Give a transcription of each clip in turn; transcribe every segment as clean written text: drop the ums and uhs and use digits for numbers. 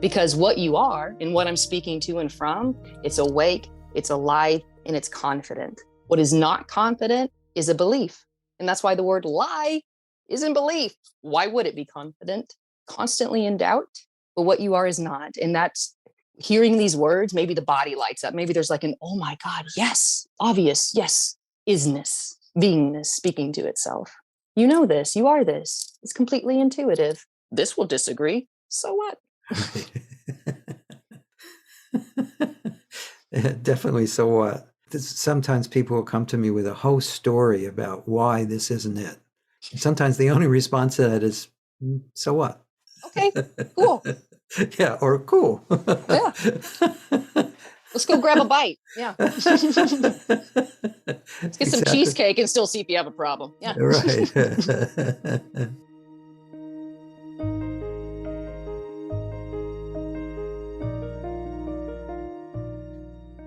Because what you are and what I'm speaking to and from, it's awake, it's alive, and it's confident. What is not confident is a belief. And that's why the word lie isn't belief. Why would it be confident? Constantly in doubt, but what you are is not. And that's hearing these words, maybe the body lights up. Maybe there's like an, oh my God, yes, obvious, yes, isness, beingness speaking to itself. You know this, you are this. It's completely intuitive. This will disagree. So what? Definitely. So what? Sometimes people will come to me with a whole story about why this isn't it. And sometimes the only response to that is, so what? Okay, cool. Yeah, or cool. Yeah. Let's go grab a bite. Yeah. Let's get some cheesecake and still see if you have a problem. Yeah. Right.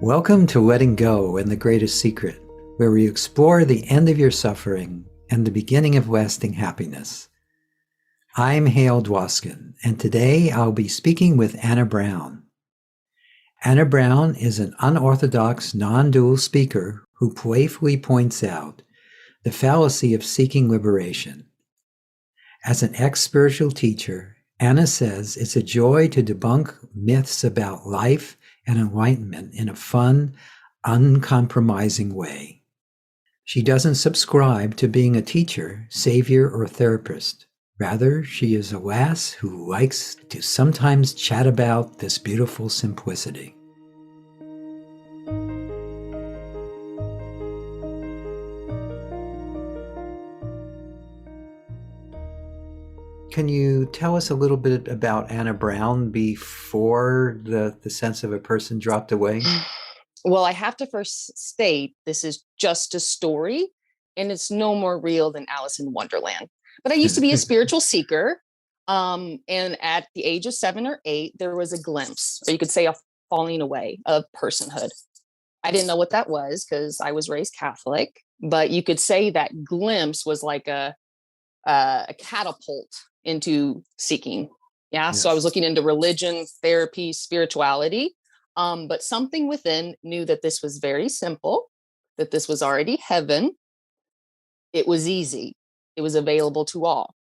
Welcome to Letting Go and the Greatest Secret, where we explore the end of your suffering and the beginning of lasting happiness. I'm Hale Dwoskin, and today I'll be speaking with Anna Brown. Anna Brown is an unorthodox, non-dual speaker who playfully points out the fallacy of seeking liberation. As an ex-spiritual teacher, Anna says it's a joy to debunk myths about life and enlightenment in a fun, uncompromising way. She doesn't subscribe to being a teacher, savior, or therapist. Rather, she is a lass who likes to sometimes chat about this beautiful simplicity. Can you tell us a little bit about Anna Brown before the sense of a person dropped away? Well, I have to first state this is just a story and it's no more real than Alice in Wonderland. But I used to be a spiritual seeker. And at the age of 7 or 8, there was a glimpse, or you could say a falling away of personhood. I didn't know what that was because I was raised Catholic, but you could say that glimpse was like a catapult into seeking. Yeah. Yes. So I was looking into religion, therapy, spirituality. But something within knew that this was very simple, that this was already heaven. It was easy. It was available to all.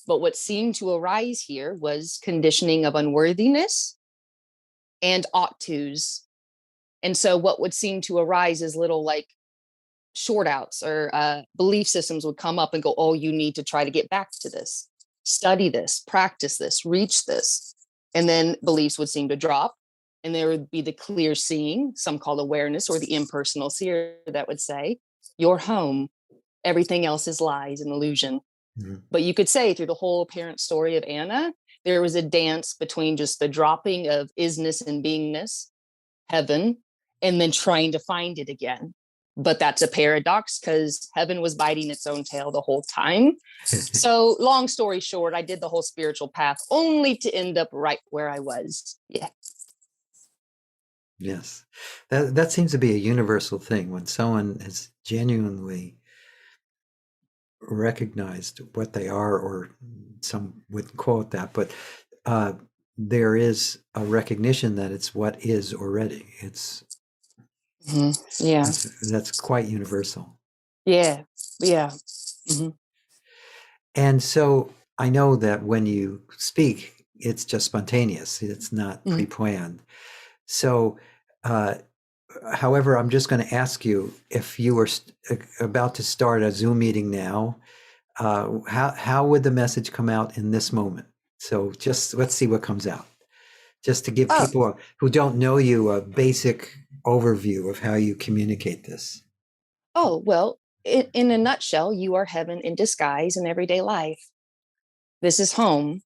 But what seemed to arise here was conditioning of unworthiness and ought tos. And so what would seem to arise is little like short outs or belief systems would come up and go, oh, you need to try to get back to this, study this, practice this, reach this. And then beliefs would seem to drop. And there would be the clear seeing, some call awareness, or the impersonal seer that would say, you're home. Everything else is lies and illusion. Mm-hmm. But you could say through the whole apparent story of Anna, there was a dance between just the dropping of isness and beingness, heaven, and then trying to find it again. But that's a paradox because heaven was biting its own tail the whole time. So long story short, I did the whole spiritual path only to end up right where I was. Yeah. Yes. That seems to be a universal thing when someone has genuinely recognized what they are, or some would quote that, but there is a recognition that it's what is already. It's yeah, that's quite universal. Yeah. Mm-hmm. And so I know that when you speak, it's just spontaneous. It's not pre-planned. So, however, I'm just going to ask you, if you were about to start a Zoom meeting now, how would the message come out in this moment? So just let's see what comes out. Just to give people who don't know you a basic overview of how you communicate this. Oh, well, in a nutshell, you are heaven in disguise in everyday life. This is home,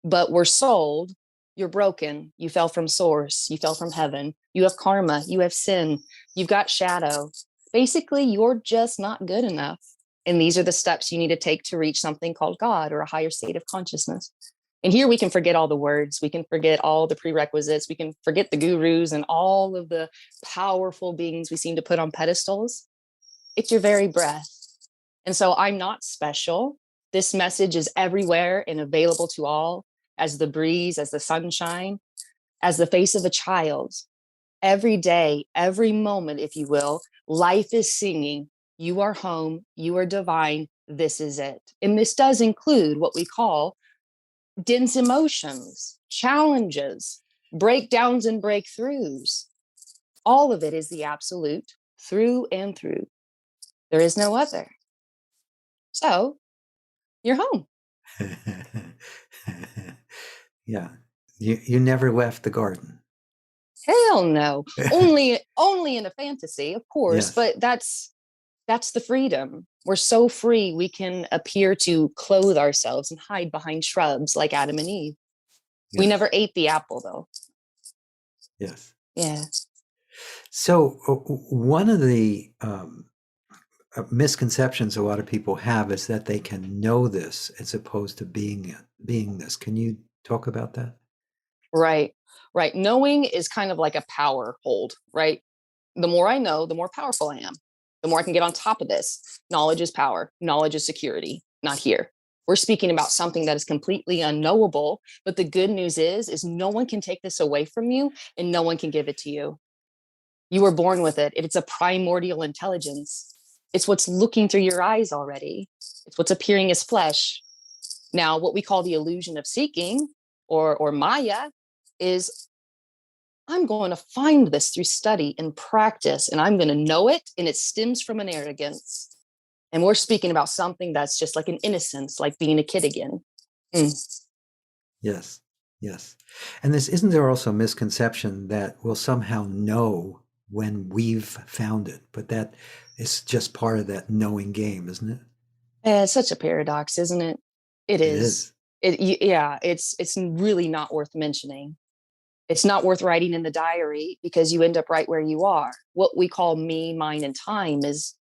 but we're sold. You're broken. You fell from source. You fell from heaven. You have karma. You have sin. You've got shadow. Basically, you're just not good enough. And these are the steps you need to take to reach something called God or a higher state of consciousness. And here we can forget all the words. We can forget all the prerequisites. We can forget the gurus and all of the powerful beings we seem to put on pedestals. It's your very breath. And so I'm not special. This message is everywhere and available to all. as the breeze, as the sunshine, as the face of a child. Every day, every moment, if you will, life is singing, you are home, you are divine, this is it. And this does include what we call dense emotions, challenges, breakdowns, and breakthroughs. All of it is the absolute through and through. There is no other. So you're home. Yeah. You never left the garden. Hell no. Only in a fantasy, of course, Yes. but that's the freedom. We're so free we can appear to clothe ourselves and hide behind shrubs like Adam and Eve. Yes. We never ate the apple though. Yes. Yeah. So one of the misconceptions a lot of people have is that they can know this as opposed to being this. Can you talk about that? Right. Knowing is kind of like a power hold, right? The more I know, the more powerful I am. The more I can get on top of this. Knowledge is power. Knowledge is security. Not here. We're speaking about something that is completely unknowable. But the good news is no one can take this away from you and no one can give it to you. You were born with it. It's a primordial intelligence. It's what's looking through your eyes already. It's what's appearing as flesh. Now, what we call the illusion of seeking or Maya is I'm going to find this through study and practice, and I'm going to know it, and it stems from an arrogance. And we're speaking about something that's just like an innocence, like being a kid again. Yes. And isn't there also a misconception that we'll somehow know when we've found it, but that is just part of that knowing game, isn't it? It's such a paradox, isn't it? It is. It's really not worth mentioning. It's not worth writing in the diary because you end up right where you are. What we call me, mine, and time is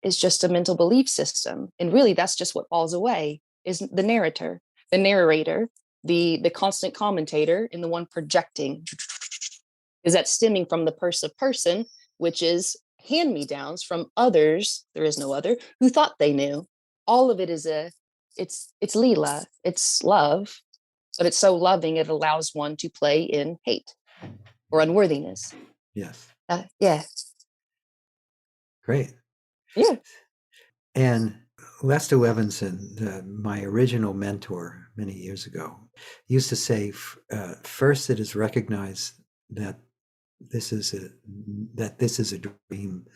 just a mental belief system. And really that's just what falls away is the narrator, the constant commentator, and the one projecting. Is that stemming from the person, which is hand-me-downs from others, there is no other, who thought they knew. All of it is it's Leela, it's love, but it's so loving it allows one to play in hate or unworthiness. Yes. Yeah. Great. Yeah. And Lester Levinson, my original mentor many years ago, used to say, first it is recognized that this is a dream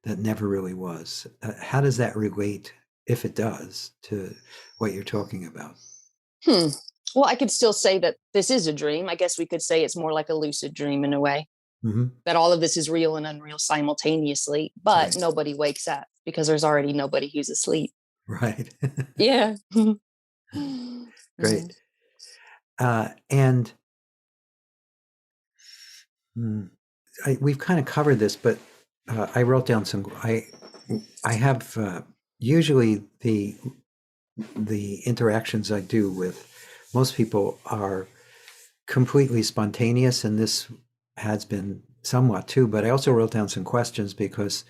that never really was. How does that relate, if it does, to what you're talking about? Well, I could still say that this is a dream. I guess we could say it's more like a lucid dream in a way. Mm-hmm. That all of this is real and unreal simultaneously, but right. Nobody wakes up because there's already nobody who's asleep. Right. Yeah. Great. And we've kind of covered this, but I wrote down some. I have usually the interactions I do with most people are completely spontaneous, and this has been somewhat too. But I also wrote down some questions because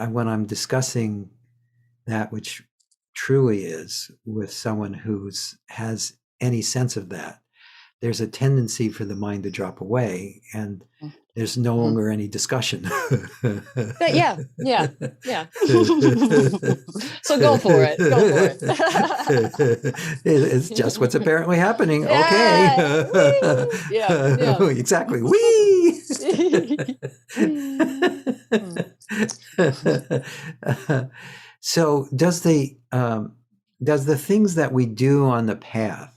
when I'm discussing that which truly is with someone has any sense of that, there's a tendency for the mind to drop away, and there's no longer any discussion. Yeah. So go for it. It's just what's apparently happening. Okay. Yeah. Exactly. Whee! So does the things that we do on the path,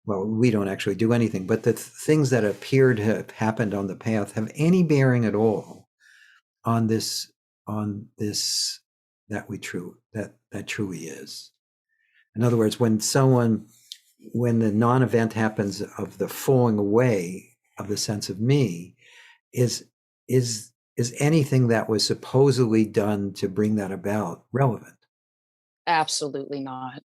well, we don't actually do anything, but the things that appear to have happened on the path have any bearing at all on this that truly is? In other words, when the non-event happens of the falling away of the sense of me, is anything that was supposedly done to bring that about relevant? Absolutely not.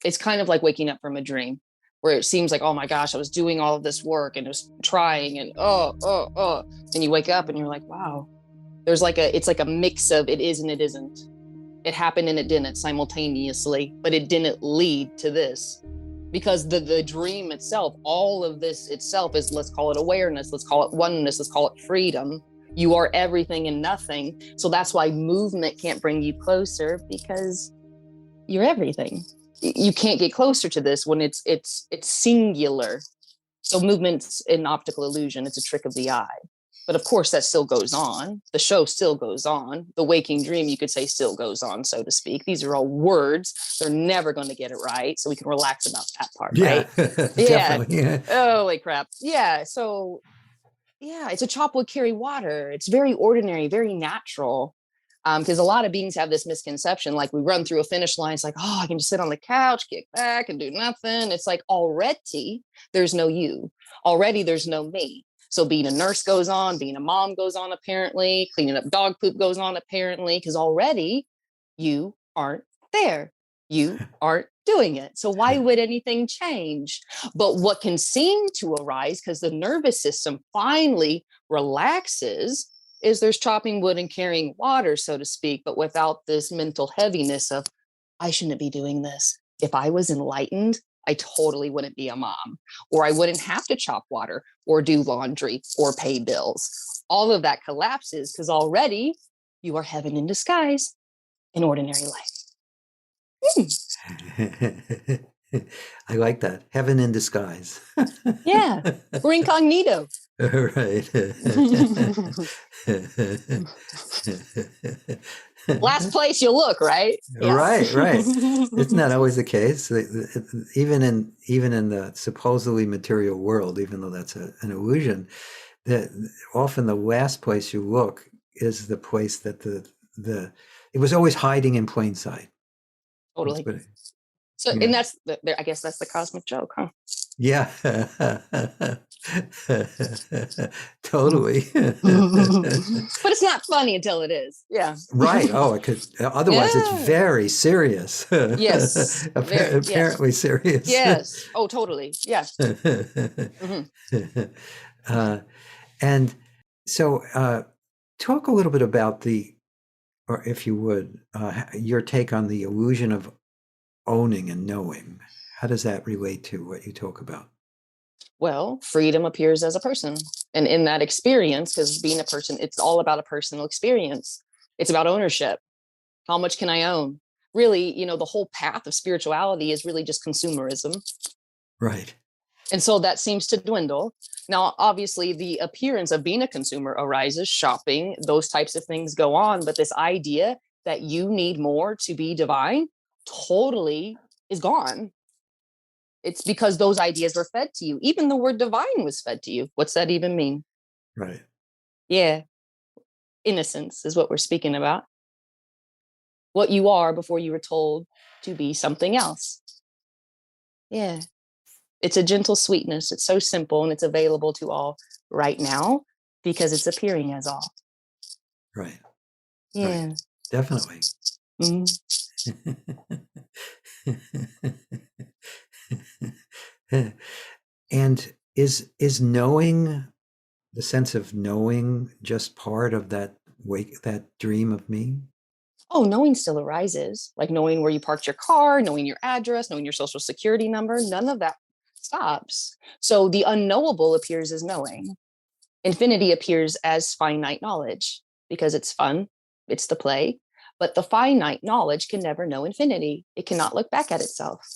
It's kind of like waking up from a dream where it seems like, oh my gosh, I was doing all of this work and I was trying and and you wake up and you're like, wow, it's like a mix of it is and it isn't. It happened and it didn't simultaneously, but it didn't lead to this. Because the dream itself, all of this itself is, let's call it awareness, let's call it oneness, let's call it freedom. You are everything and nothing. So that's why movement can't bring you closer, because you're everything. You can't get closer to this when it's singular. So movement's an optical illusion. It's a trick of the eye. But of course, that still goes on. The show still goes on. The waking dream, you could say, still goes on, so to speak. These are all words. They're never going to get it right. So we can relax about that part, right? Yeah. Definitely. Holy crap. Yeah. So, yeah, it's a chop wood, carry water. It's very ordinary, very natural. Because a lot of beings have this misconception, like we run through a finish line. It's like, oh, I can just sit on the couch, kick back and do nothing. It's like already there's no you. Already there's no me. So being a nurse goes on, being a mom goes on, apparently, cleaning up dog poop goes on, apparently, because already you aren't there. You aren't doing it. So why would anything change? But what can seem to arise, because the nervous system finally relaxes, is there's chopping wood and carrying water, so to speak, but without this mental heaviness of, I shouldn't be doing this. If I was enlightened, I totally wouldn't be a mom, or I wouldn't have to chop water or do laundry or pay bills. All of that collapses because already you are heaven in disguise in ordinary life. I like that. Heaven in disguise. Yeah, we're incognito. Right. Last place you look, right? Yeah. Right. Isn't that always the case? Even in the supposedly material world, even though that's an illusion, that often the last place you look is the place that it was always hiding in plain sight. Totally. So, yeah. And that's I guess that's the cosmic joke, huh? Yeah. Totally. But it's not funny until it is. Yeah. Right. Oh, it could. Otherwise, it's very serious. Yes. Apparently serious. Yes. Oh, totally. Yes. And so, talk a little bit about or if you would, your take on the illusion of owning and knowing. How does that relate to what you talk about? Well, freedom appears as a person. And in that experience, because being a person, it's all about a personal experience. It's about ownership. How much can I own? Really, the whole path of spirituality is really just consumerism. Right. And so that seems to dwindle. Now, obviously, the appearance of being a consumer arises, shopping, those types of things go on. But this idea that you need more to be divine totally is gone. It's because those ideas were fed to you. Even the word divine was fed to you. What's that even mean? Right. Yeah. Innocence is what we're speaking about. What you are before you were told to be something else. Yeah. It's a gentle sweetness. It's so simple and it's available to all right now because it's appearing as all. Right. Yeah. Right. Definitely. Mm-hmm. And is knowing, the sense of knowing, just part of that dream of me? Oh, knowing still arises, like knowing where you parked your car, knowing your address, knowing your social security number. None of that stops. So the unknowable appears as knowing. Infinity appears as finite knowledge because it's fun. It's the play. But the finite knowledge can never know infinity. It cannot look back at itself.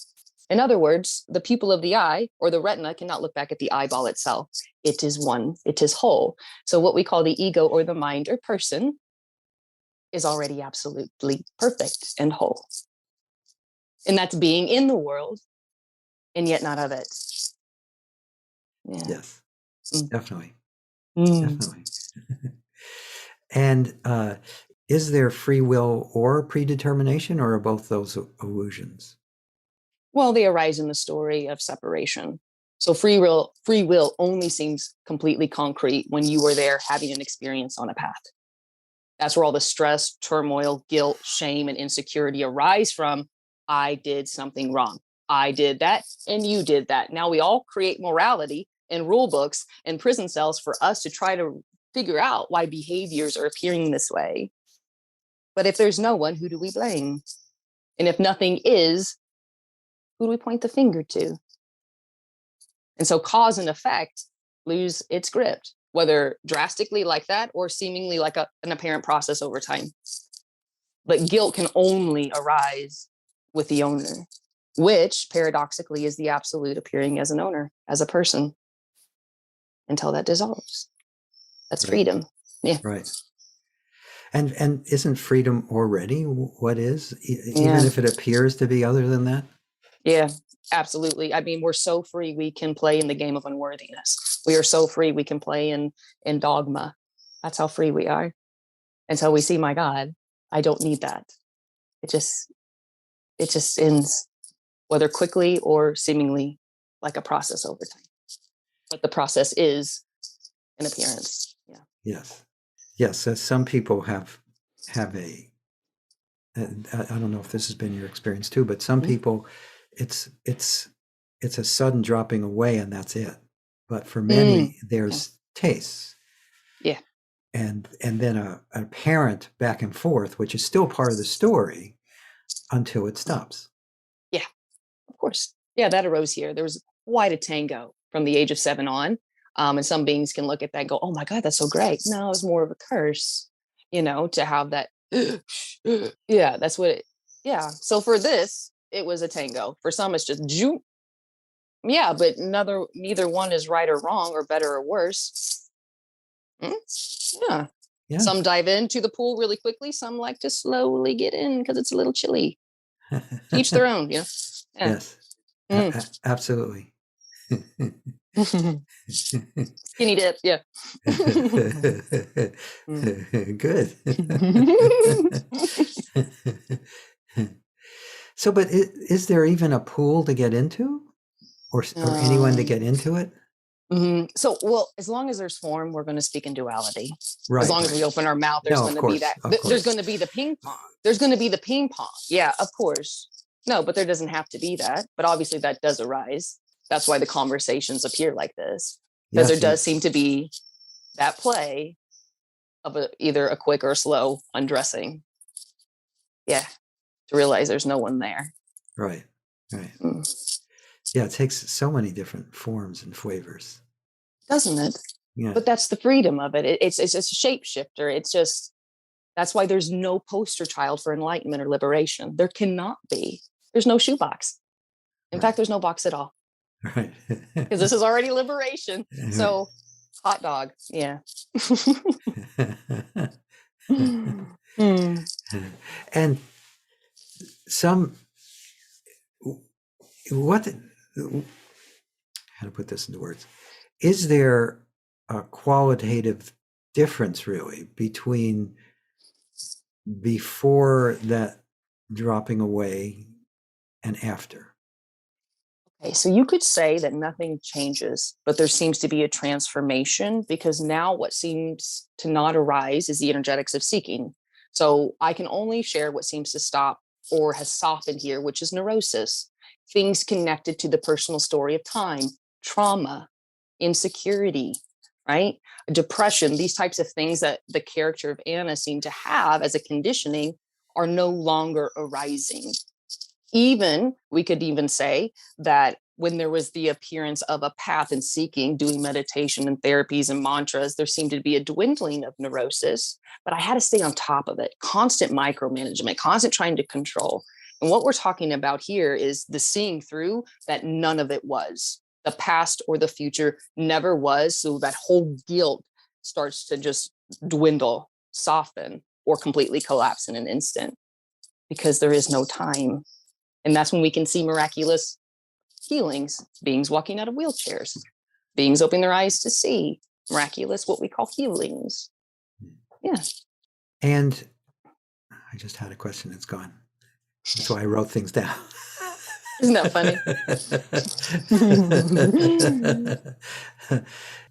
In other words, the pupil of the eye or the retina cannot look back at the eyeball itself. It is one, it is whole. So what we call the ego or the mind or person is already absolutely perfect and whole. And that's being in the world and yet not of it. Yeah. Yes, definitely. Definitely. And is there free will or predetermination, or are both those illusions? Well, they arise in the story of separation. So free will only seems completely concrete when you were there having an experience on a path. That's where all the stress, turmoil, guilt, shame, and insecurity arise from. I did something wrong. I did that, and you did that. Now we all create morality and rule books and prison cells for us to try to figure out why behaviors are appearing this way. But if there's no one, who do we blame? And if nothing is, who do we point the finger to? And so cause and effect lose its grip, whether drastically like that or seemingly like an apparent process over time. But guilt can only arise with the owner, which paradoxically is the absolute appearing as an owner, as a person, until that dissolves. That's Right. freedom. Yeah. Right. And isn't freedom already what is, even Yeah. if it appears to be other than that? Yeah, absolutely. I mean, we're so free we can play in the game of unworthiness. We are so free we can play in dogma. That's how free we are. Until we see, my God, I don't need that. It just ends, whether quickly or seemingly like a process over time. But the process is an appearance. Yeah. Yes. Yes. Some people have a, I don't know if this has been your experience too, but some people, it's a sudden dropping away and that's it. But for many, there's tastes. Yeah. And then a apparent back and forth, which is still part of the story until it stops. Yeah, of course. Yeah, that arose here. There was quite a tango from the age of 7 on. And some beings can look at that and go, oh my God, that's so great. No, it's more of a curse, to have that. Yeah, that's what yeah. So for this, it was a tango. For some, it's just juke. Yeah, but neither one is right or wrong or better or worse. Yeah. Yeah. Some dive into the pool really quickly. Some like to slowly get in because it's a little chilly. Each their own, Yeah. Yes. Absolutely. Skinny dip, yeah. Good. So, but is there even a pool to get into, or anyone to get into it? So, well, as long as there's form, we're going to speak in duality. Right. As long as we open our mouth, there's going to be that. There's going to be the ping pong. There's going to be the ping pong. Yeah, of course. No, but there doesn't have to be that. But obviously, that does arise. That's why the conversations appear like this, because there does seem to be that play of either a quick or slow undressing. Yeah, to realize there's no one there. Right. Right. Yeah, it takes so many different forms and flavors, doesn't it? Yeah. But that's the freedom of it. It's a shapeshifter. It's just, that's why there's no poster child for enlightenment or liberation. There cannot be. There's no shoebox. In fact, there's no box at all. Right. Because this is already liberation. So, hot dog. Yeah. And how to put this into words? Is there a qualitative difference really between before that dropping away and after? Okay, so you could say that nothing changes, but there seems to be a transformation, because now what seems to not arise is the energetics of seeking. So I can only share what seems to stop or has softened here, which is neurosis, things connected to the personal story of time, trauma, insecurity, right? Depression, these types of things that the character of Anna seemed to have as a conditioning are no longer arising. Even, we could even say that when there was the appearance of a path in seeking, doing meditation and therapies and mantras, there seemed to be a dwindling of neurosis, but I had to stay on top of it. Constant micromanagement, constant trying to control. And what we're talking about here is the seeing through that none of it was. The past or the future never was. So that whole guilt starts to just dwindle, soften, or completely collapse in an instant, because there is no time. And that's when we can see miraculous healings, beings walking out of wheelchairs, beings opening their eyes to see, miraculous, what we call healings. Yeah. And I just had a question that's gone. That's why I wrote things down. Isn't that funny?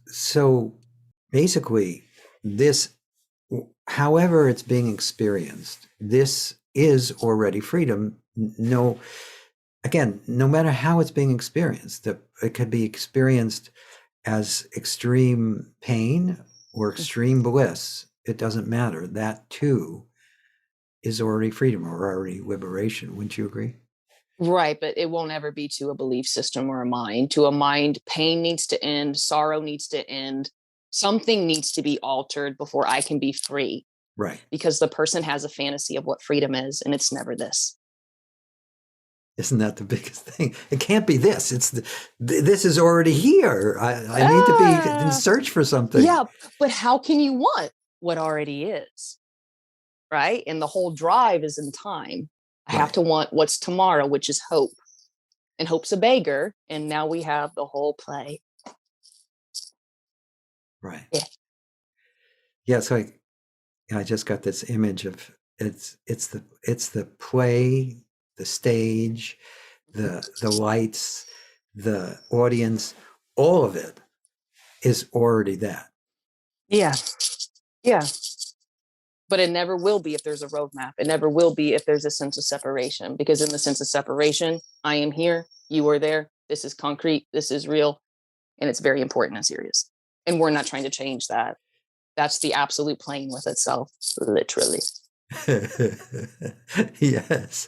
So basically, this, however it's being experienced, this is already freedom. No matter how it's being experienced, it could be experienced as extreme pain or extreme bliss. It doesn't matter. That too is already freedom or already liberation. Wouldn't you agree? Right, but it won't ever be to a belief system or a mind. To a mind, pain needs to end, sorrow needs to end. Something needs to be altered before I can be free, Right. because the person has a fantasy of what freedom is, and it's never this. Isn't that the biggest thing? It can't be this. This is already here. I need to be in Ah, search for something. yeah, but how can you want what already is? Right? And the whole drive is in time. I have Right. to want what's tomorrow, which is hope. And hope's a beggar. And now we have the whole play. Right. Yeah. Yeah. So I just got this image of it's the play, the stage, the lights, the audience, all of it is already that. Yeah. Yeah. But it never will be if there's a roadmap. It never will be if there's a sense of separation, because in the sense of separation, I am here, you are there. This is concrete, this is real, and it's very important and serious. And we're not trying to change that. That's the absolute playing with itself, literally. Yes.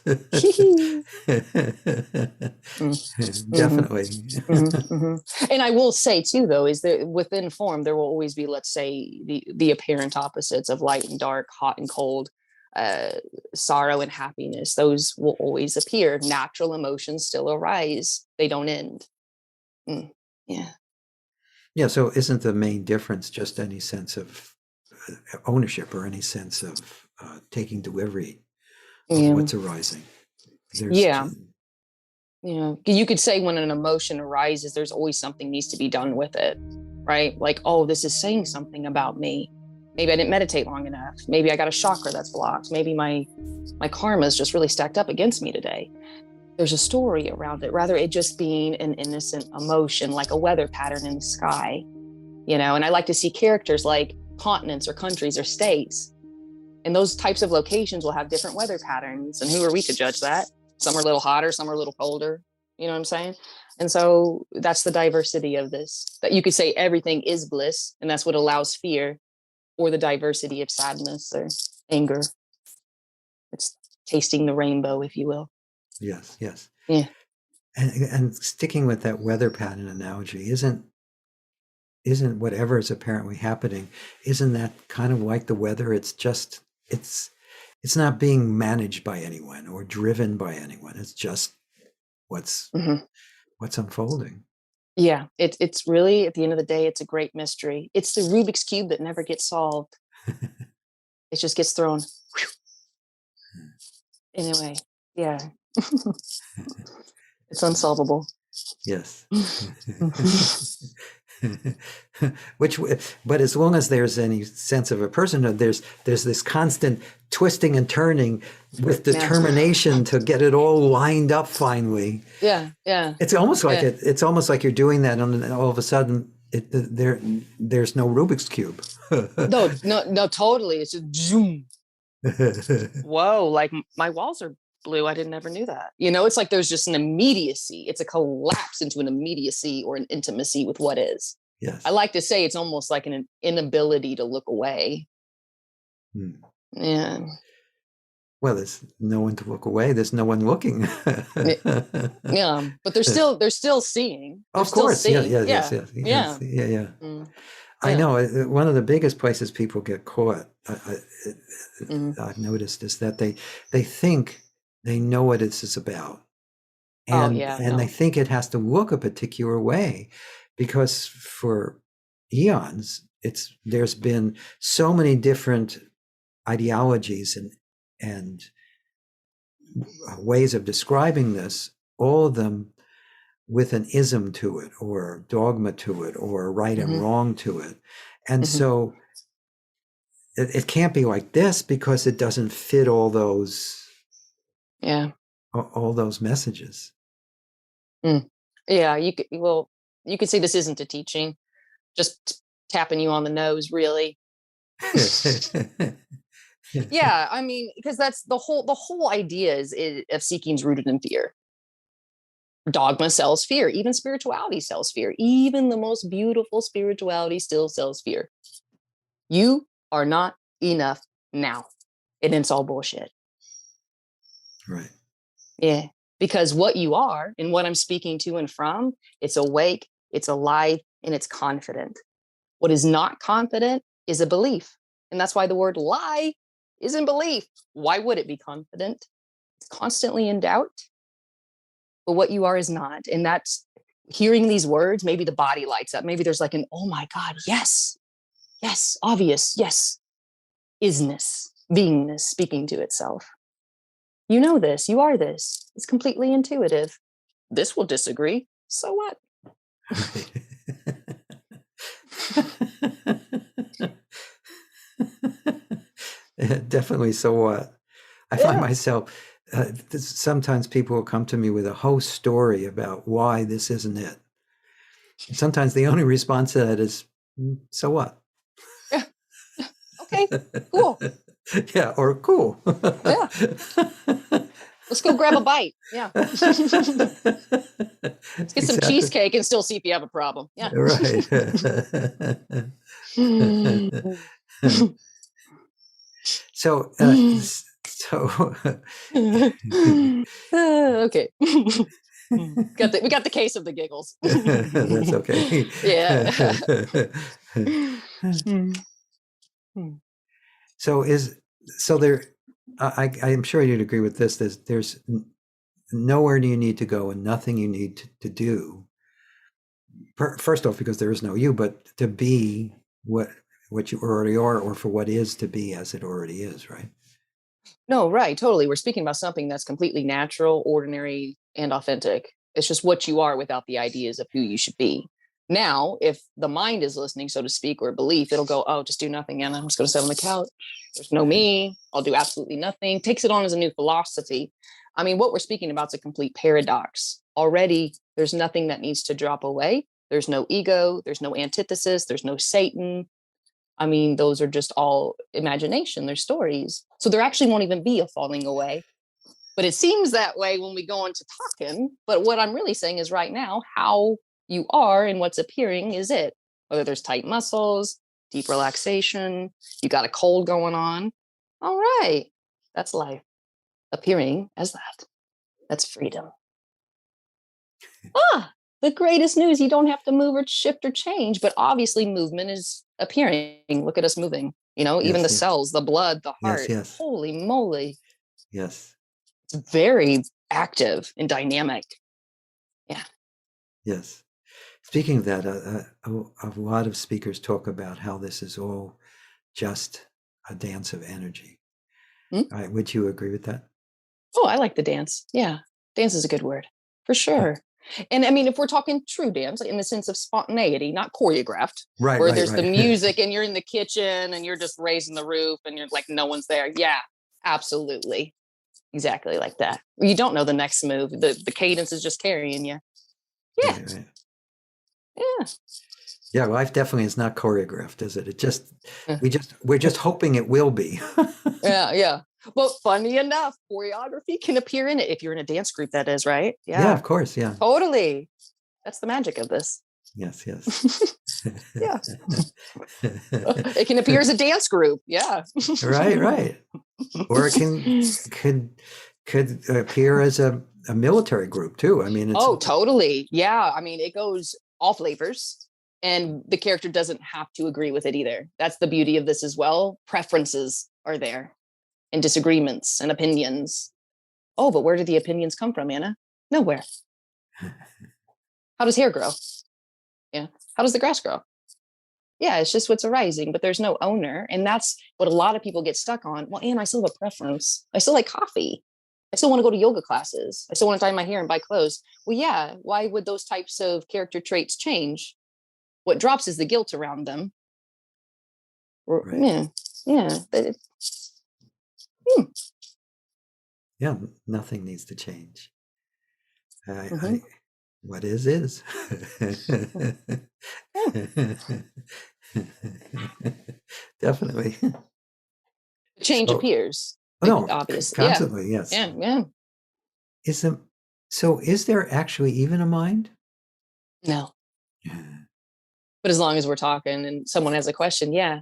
Mm-hmm. Definitely. Mm-hmm, mm-hmm. And I will say too, though, is that within form there will always be, let's say, the apparent opposites of light and dark, hot and cold, uh, sorrow and happiness. Those will always appear. Natural emotions still arise; they don't end. Mm, yeah. Yeah. So isn't the main difference just any sense of ownership or any sense of taking delivery of Yeah. what's arising? There's Yeah. Yeah. You could say when an emotion arises, there's always something needs to be done with it, right? Like, oh, this is saying something about me. Maybe I didn't meditate long enough. Maybe I got a chakra that's blocked. Maybe my karma is just really stacked up against me today. There's a story around it, rather it just being an innocent emotion, like a weather pattern in the sky, And I like to see characters like continents or countries or states. And those types of locations will have different weather patterns. And who are we to judge that? Some are a little hotter, some are a little colder. You know what I'm saying? And so that's the diversity of this. That you could say everything is bliss, and that's what allows fear, or the diversity of sadness or anger. It's tasting the rainbow, if you will. yes, yes. Yeah. And sticking with that weather pattern analogy, isn't whatever is apparently happening, isn't that kind of like the weather? It's not being managed by anyone or driven by anyone. It's just what's Mm-hmm. what's unfolding. Yeah. It's really, at the end of the day, it's a great mystery. It's the Rubik's Cube that never gets solved. It just gets thrown. Anyway, yeah. It's unsolvable. Yes. Which, but as long as there's any sense of a personhood, there's this constant twisting and turning with determination to get it all lined up finally. Yeah, yeah. It's almost like Yeah. it's almost like you're doing that, and all of a sudden, there's no Rubik's cube. No, totally. It's just zoom. Whoa, like my walls are blue. I didn't ever knew that. It's like there's just an immediacy. It's a collapse into an immediacy or an intimacy with what is. Yes. I like to say it's almost like an inability to look away. Hmm. Yeah. Well, there's no one to look away. There's no one looking. Yeah, but they're still seeing. They're Of course, yeah, seeing. yeah, Yeah. yes, yes, Yeah. yes, yeah, yeah. Mm. I Yeah. know one of the biggest places people get caught, Mhm. I've noticed, is that they think they know what this is about, Oh and yeah, they no. think it has to look a particular way, because for eons there's been so many different ideologies and ways of describing this, all of them with an ism to it or dogma to it or right and Mhm. wrong to it. And Mhm. so it can't be like this because it doesn't fit Yeah. all those messages. Mm. Yeah, you could say this isn't a teaching, just tapping you on the nose, really. Yeah, I mean, because that's the whole idea is of seeking is rooted in fear. Dogma sells fear. Even spirituality sells fear. Even the most beautiful spirituality still sells fear. You are not enough now, and it's all bullshit. Right. Yeah. Because what you are and what I'm speaking to and from, it's awake, it's alive, and it's confident. What is not confident is a belief. And that's why the word lie isn't belief. Why would it be confident? It's constantly in doubt, but what you are is not. And that's hearing these words, maybe the body lights up. Maybe there's like an, oh my God, yes, yes, obvious, yes, isness, beingness speaking to itself. You know this, you are this. It's completely intuitive. This will disagree. So what? Definitely. So what? I find myself, sometimes people will come to me with a whole story about why this isn't it. And sometimes the only response to that is, so what? Yeah. Okay, cool. Yeah, or cool. Yeah. Let's go grab a bite. Yeah. Let's get some cheesecake and still see if you have a problem. Yeah. Right. So, okay. We got the case of the giggles. That's okay. Yeah. So there, I'm sure you'd agree with this. There's nowhere you need to go and nothing you need to do. First off, because there is no you, but to be what you already are, or for what is to be as it already is, right? No, right. Totally. We're speaking about something that's completely natural, ordinary, and authentic. It's just what you are without the ideas of who you should be. Now, if the mind is listening, so to speak, or belief, it'll go, oh, just do nothing, Anna. I'm just going to sit on the couch. There's no me. I'll do absolutely nothing. Takes it on as a new philosophy. I mean, what we're speaking about is a complete paradox. Already, there's nothing that needs to drop away. There's no ego. There's no antithesis. There's no Satan. I mean, those are just all imagination. They're stories. So there actually won't even be a falling away. But it seems that way when we go into talking. But what I'm really saying is right now, how you are and what's appearing is it. Whether there's tight muscles, deep relaxation, you got a cold going on. All right. That's life appearing as that. That's freedom. The greatest news, you don't have to move or shift or change, but obviously movement is appearing. Look at us moving, even the cells, the blood, the heart. Yes. Holy moly. Yes. It's very active and dynamic. Yeah. Yes. Speaking of that, a lot of speakers talk about how this is all just a dance of energy. Right? Would you agree with that? Oh, I like the dance. Yeah. Dance is a good word for sure. And I mean, if we're talking true dance, like in the sense of spontaneity, not choreographed, where there's the music and you're in the kitchen and you're just raising the roof and you're like, no one's there. Yeah, absolutely. Exactly like that. You don't know the next move. The cadence is just carrying you. Yeah. Right. Yeah. Yeah, life definitely is not choreographed, is it? We're just hoping it will be. Yeah. Well, funny enough, choreography can appear in it if you're in a dance group, that is, right? Yeah, of course. Yeah. Totally. That's the magic of this. Yes. Yeah. It can appear as a dance group. Yeah. Right. Or it could appear as a military group too. I mean, totally. Yeah. I mean, it goes all flavors. And the character doesn't have to agree with it either. That's the beauty of this as well. Preferences are there and disagreements and opinions. Oh, but where do the opinions come from, Anna? Nowhere. How does hair grow? Yeah. How does the grass grow? Yeah, it's just what's arising, but there's no owner. And that's what a lot of people get stuck on. Well, Anna, I still have a preference. I still like coffee. I still want to go to yoga classes. I still want to dye my hair and buy clothes. Well, yeah, why would those types of character traits change? What drops is the guilt around them. right. Yeah. Yeah, nothing needs to change. What is. Definitely. Change appears. Obviously. Constantly, yes. Yeah. Is there actually even a mind? No. But as long as we're talking and someone has a question, yeah,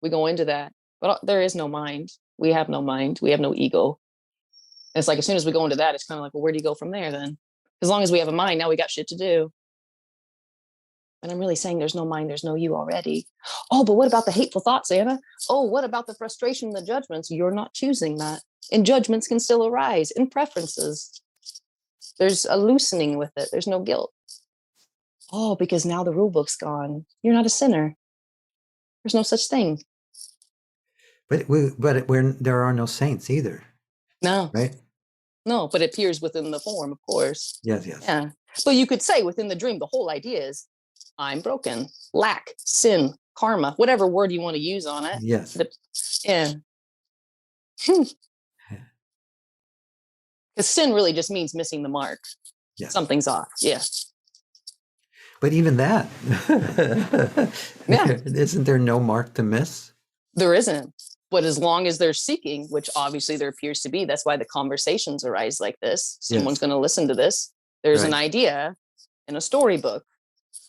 we go into that. But there is no mind. We have no mind. We have no ego. And it's like, as soon as we go into that, it's kind of like, well, where do you go from there then? As long as we have a mind, now we got shit to do. And I'm really saying there's no mind, there's no you already. Oh, but what about the hateful thoughts, Anna? Oh, what about the frustration and the judgments? You're not choosing that. And judgments can still arise in preferences. There's a loosening with it. There's no guilt. Oh, because now the rule book's gone. You're not a sinner. There's no such thing. But there are no saints either, No, right? no, but it appears within the form, of course. Yes, yes. Yeah. But you could say within the dream, the whole idea is I'm broken, lack, sin, karma, whatever word you want to use on it. Yes. Yeah. Because sin really just means missing the mark. Yes. Something's off. Yeah. But even that, yeah. Isn't there no mark to miss? There isn't. But as long as they're seeking, which obviously there appears to be, that's why the conversations arise like this. Someone's going to listen to this. There's an idea in a storybook,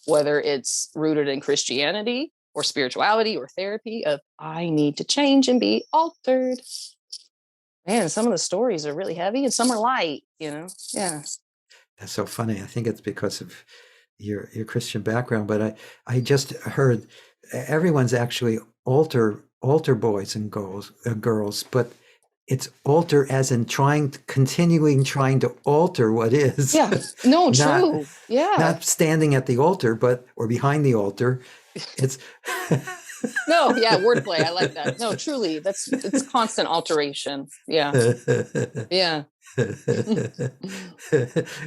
whether it's rooted in Christianity or spirituality or therapy, of I need to change and be altered. Man, some of the stories are really heavy and some are light, Yeah. That's so funny. I think it's because of your Christian background, but I just heard everyone's actually altar boys and girls, but it's alter as in continuing trying to alter what is. Yeah. No, true. Yeah. Not standing at the altar, or behind the altar. It's no, yeah, wordplay. I like that. No, truly, it's constant alteration. Yeah. Yeah.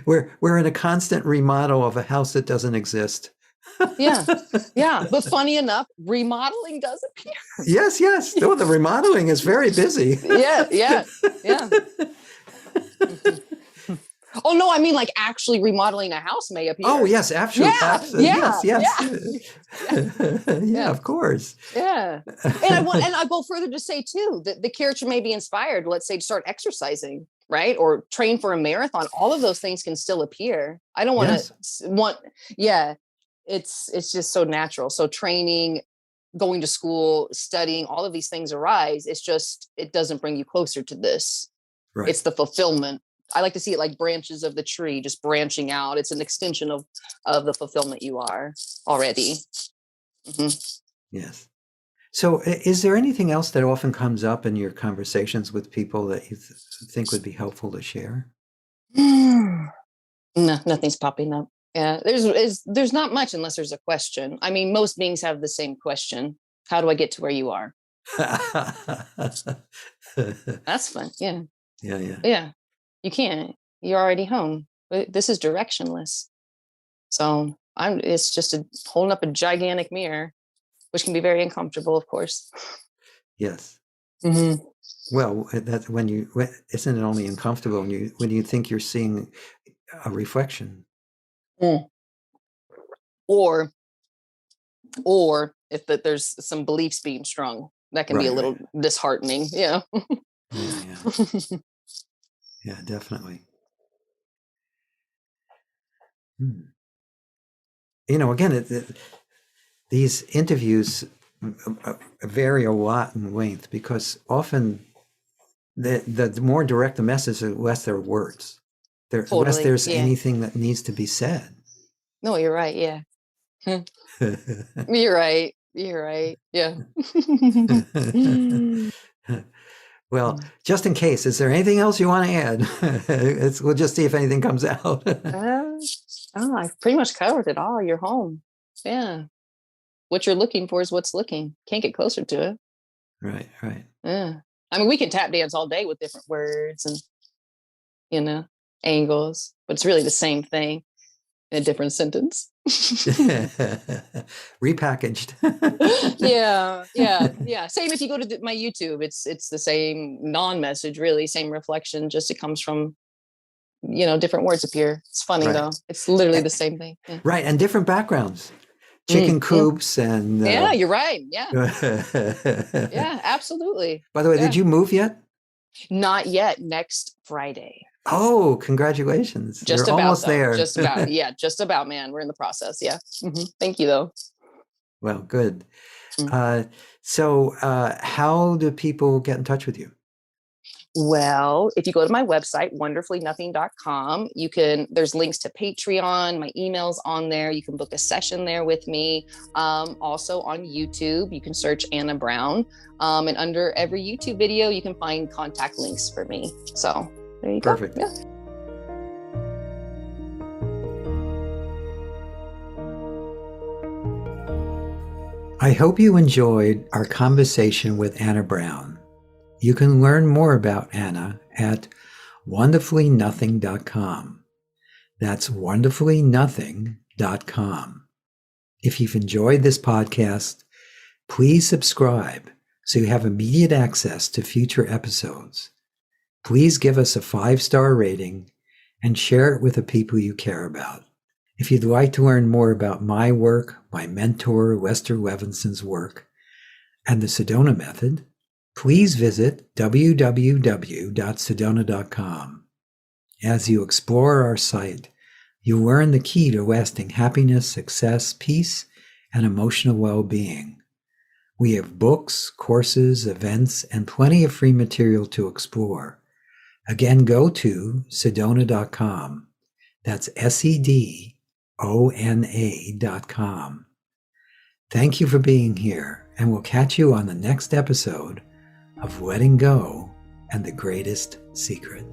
We're in a constant remodel of a house that doesn't exist. Yeah. But funny enough, remodeling does appear. Yes. No, the remodeling is very busy. Yeah. Oh no, I mean like actually remodeling a house may appear. Oh yes, absolutely. Yes. Yeah, of course. Yeah. And I go further to say too that the character may be inspired, let's say, to start exercising, right? Or train for a marathon. All of those things can still appear. I don't it's just so natural. So training, going to school, studying, all of these things arise. It's just, it doesn't bring you closer to this. Right. It's the fulfillment. I like to see it like branches of the tree, just branching out. It's an extension of the fulfillment you are already. Mm-hmm. Yes. So is there anything else that often comes up in your conversations with people that you think would be helpful to share? No, nothing's popping up. Yeah, there's not much unless there's a question. I mean, most beings have the same question. How do I get to where you are? That's fun. Yeah. Yeah. You can't. You're already home. This is directionless. So it's just holding up a gigantic mirror, which can be very uncomfortable, of course. Yes. Mm-hmm. Well, that's isn't it only uncomfortable when you think you're seeing a reflection? Mm. Or if there's some beliefs being strung, that can be a little disheartening. Yeah. Yeah, definitely. Again, these interviews vary a lot in length because often the more direct the message, the less there are words. Unless there's anything that needs to be said. No, you're right. Yeah. You're right. Yeah. Well, just in case, is there anything else you want to add? We'll just see if anything comes out. I've pretty much covered it all. You're home. Yeah. What you're looking for is what's looking. Can't get closer to it. Right. Yeah. I mean, we can tap dance all day with different words and, angles, but it's really the same thing in a different sentence. Repackaged. Yeah. Same if you go to my YouTube, it's the same non-message, really, same reflection, just it comes from, different words appear. It's funny though. It's literally the same thing. Yeah. Right. And different backgrounds. Chicken coops and... yeah, you're right. Yeah. Yeah, absolutely. By the way, did you move yet? Not yet. Next Friday. Oh, congratulations. Just You're about almost there. Just about. Yeah, just about, man. We're in the process. Yeah. Mm-hmm. Thank you, though. Well, good. So how do people get in touch with you? Well, if you go to my website, wonderfullynothing.com, there's links to Patreon, my email's on there. You can book a session there with me. Also on YouTube, you can search Anna Brown. And under every YouTube video, you can find contact links for me. So there you go. Perfect. Yeah. I hope you enjoyed our conversation with Anna Brown. You can learn more about Anna at wonderfullynothing.com. That's wonderfullynothing.com. If you've enjoyed this podcast, please subscribe so you have immediate access to future episodes. Please give us a 5-star rating and share it with the people you care about. If you'd like to learn more about my work, my mentor, Lester Levinson's work, and the Sedona Method, please visit www.sedona.com. As you explore our site, you'll learn the key to lasting happiness, success, peace, and emotional well-being. We have books, courses, events, and plenty of free material to explore. Again, go to sedona.com. That's SEDONA.com. Thank you for being here, and we'll catch you on the next episode of Letting Go and the Greatest Secret.